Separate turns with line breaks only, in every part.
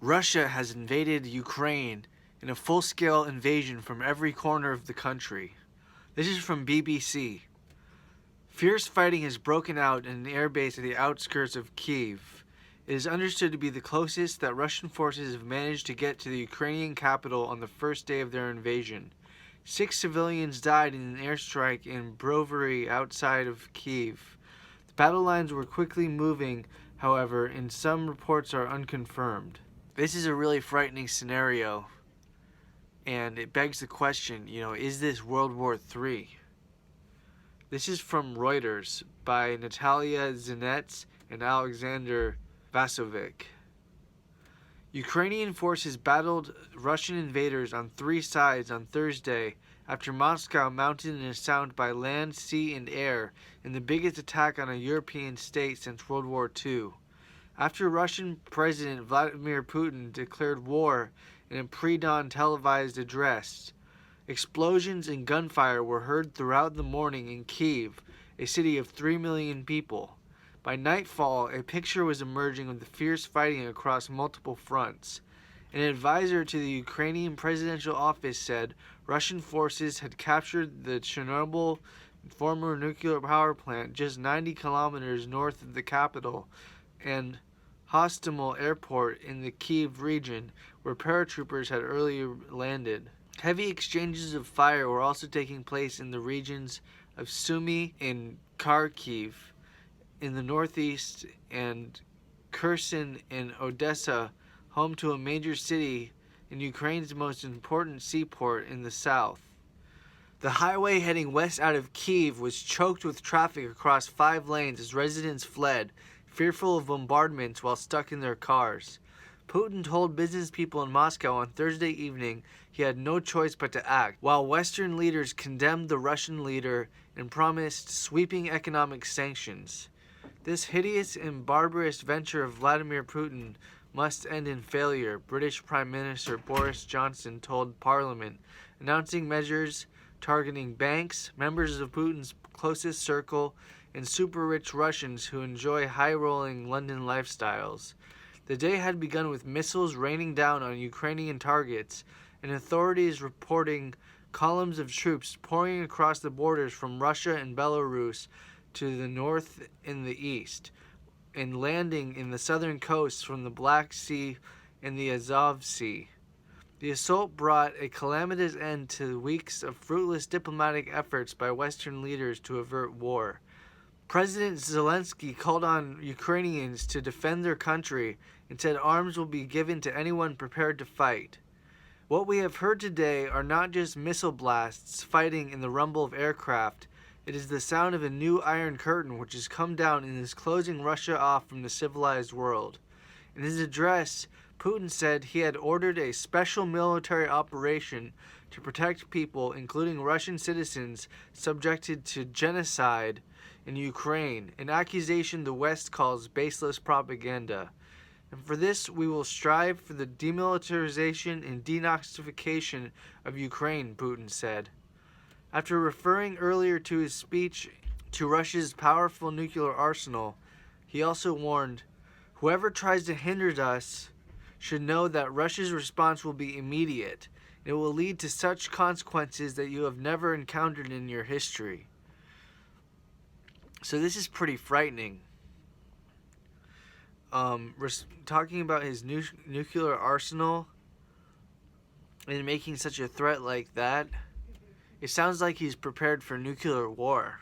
Russia has invaded Ukraine in a full-scale invasion from every corner of the country. This is from BBC. Fierce fighting has broken out in an airbase at the outskirts of Kyiv. It is understood to be the closest that Russian forces have managed to get to the Ukrainian capital on the first day of their invasion. 6 civilians died in an airstrike in Brovary outside of Kyiv. The battle lines were quickly moving, however, and some reports are unconfirmed. This is a really frightening scenario, and it begs the question, is this World War III? This is from Reuters by Natalia Zinets and Alexander Vasovic. Ukrainian forces battled Russian invaders on 3 sides on Thursday after Moscow mounted an assault by land, sea, and air in the biggest attack on a European state since World War II. After Russian President Vladimir Putin declared war in a pre-dawn televised address, explosions and gunfire were heard throughout the morning in Kyiv, a city of 3 million people. By nightfall, a picture was emerging of the fierce fighting across multiple fronts. An advisor to the Ukrainian presidential office said Russian forces had captured the Chernobyl former nuclear power plant just 90 kilometers north of the capital and Hostomel airport in the Kyiv region, where paratroopers had earlier landed. Heavy exchanges of fire were also taking place in the regions of Sumy and Kharkiv in the northeast and Kherson and Odessa, home to a major city in Ukraine's most important seaport in the south. The highway heading west out of Kyiv was choked with traffic across 5 lanes as residents fled, fearful of bombardments while stuck in their cars. Putin told business people in Moscow on Thursday evening he had no choice but to act, while Western leaders condemned the Russian leader and promised sweeping economic sanctions. This hideous and barbarous venture of Vladimir Putin must end in failure, British Prime Minister Boris Johnson told Parliament, announcing measures targeting banks, members of Putin's closest circle, and super-rich Russians who enjoy high-rolling London lifestyles. The day had begun with missiles raining down on Ukrainian targets, and authorities reporting columns of troops pouring across the borders from Russia and Belarus to the north and the east, and landing in the southern coast from the Black Sea and the Azov Sea. The assault brought a calamitous end to weeks of fruitless diplomatic efforts by Western leaders to avert war. President Zelensky called on Ukrainians to defend their country and said arms will be given to anyone prepared to fight. What we have heard today are not just missile blasts fighting in the rumble of aircraft. It is the sound of a new Iron Curtain which has come down and is closing Russia off from the civilized world. In his address, Putin said he had ordered a special military operation to protect people, including Russian citizens, subjected to genocide in Ukraine, an accusation the West calls baseless propaganda. And for this, we will strive for the demilitarization and denazification of Ukraine, Putin said. After referring earlier to his speech to Russia's powerful nuclear arsenal, he also warned, "Whoever tries to hinder us should know that Russia's response will be immediate. It will lead to such consequences that you have never encountered in your history." So this is pretty frightening. Talking about his nuclear arsenal and making such a threat like that, it sounds like he's prepared for nuclear war.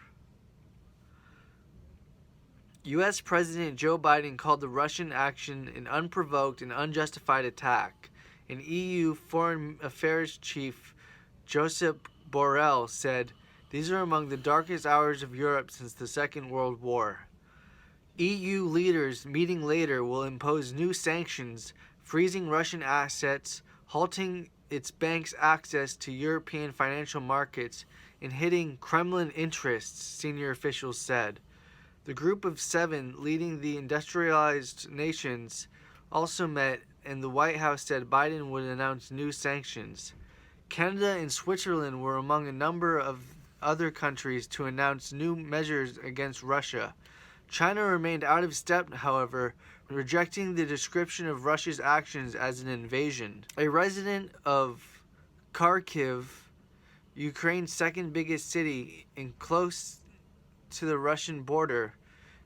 U.S. President Joe Biden called the Russian action an unprovoked and unjustified attack, and EU Foreign Affairs Chief Josep Borrell said, "These are among the darkest hours of Europe since the Second World War." EU leaders meeting later will impose new sanctions, freezing Russian assets, halting its banks' access to European financial markets, and hitting Kremlin interests, senior officials said. The group of 7 leading the industrialized nations also met, and the White House said Biden would announce new sanctions. Canada and Switzerland were among a number of other countries to announce new measures against Russia. China remained out of step, however, rejecting the description of Russia's actions as an invasion. A resident of Kharkiv, Ukraine's second biggest city and close to the Russian border,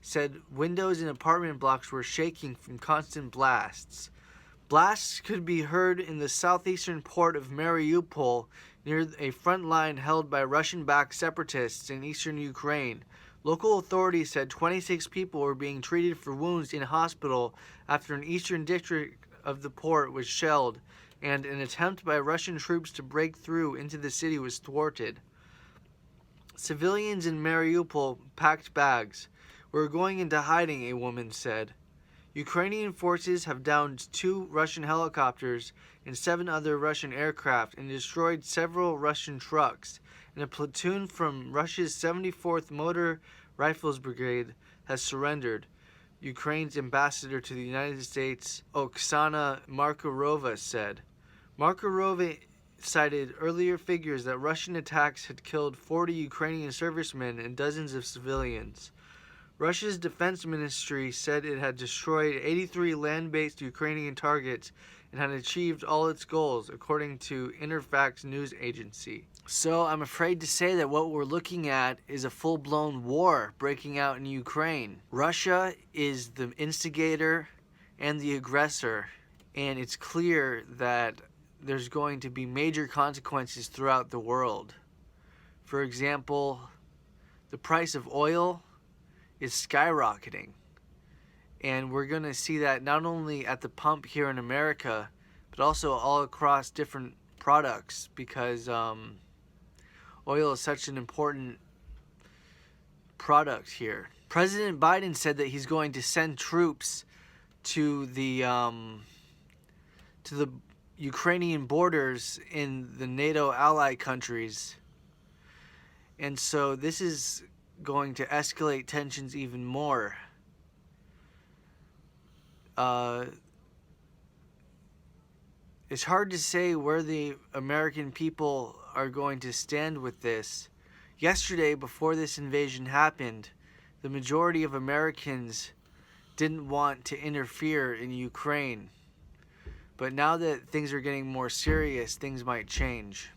said windows in apartment blocks were shaking from constant blasts. Blasts could be heard in the southeastern port of Mariupol, near a front line held by Russian-backed separatists in eastern Ukraine. Local authorities said 26 people were being treated for wounds in hospital after an eastern district of the port was shelled, and an attempt by Russian troops to break through into the city was thwarted. Civilians in Mariupol packed bags. "We're going into hiding," a woman said. Ukrainian forces have downed 2 Russian helicopters and 7 other Russian aircraft and destroyed several Russian trucks, and a platoon from Russia's 74th Motor Rifles Brigade has surrendered, Ukraine's ambassador to the United States, Oksana Markarova, said. Markarova cited earlier figures that Russian attacks had killed 40 Ukrainian servicemen and dozens of civilians. Russia's defense ministry said it had destroyed 83 land-based Ukrainian targets and had achieved all its goals, according to Interfax news agency. So I'm afraid to say that what we're looking at is a full-blown war breaking out in Ukraine. Russia is the instigator and the aggressor, and it's clear that there's going to be major consequences throughout the world. For example, the price of oil is skyrocketing, and we're going to see that not only at the pump here in America, but also all across different products, because oil is such an important product here. President Biden said that he's going to send troops to the Ukrainian borders in the NATO ally countries, and so this is going to escalate tensions even more. It's hard to say where the American people are going to stand with this. Yesterday, before this invasion happened, the majority of Americans didn't want to interfere in Ukraine. But now that things are getting more serious, things might change.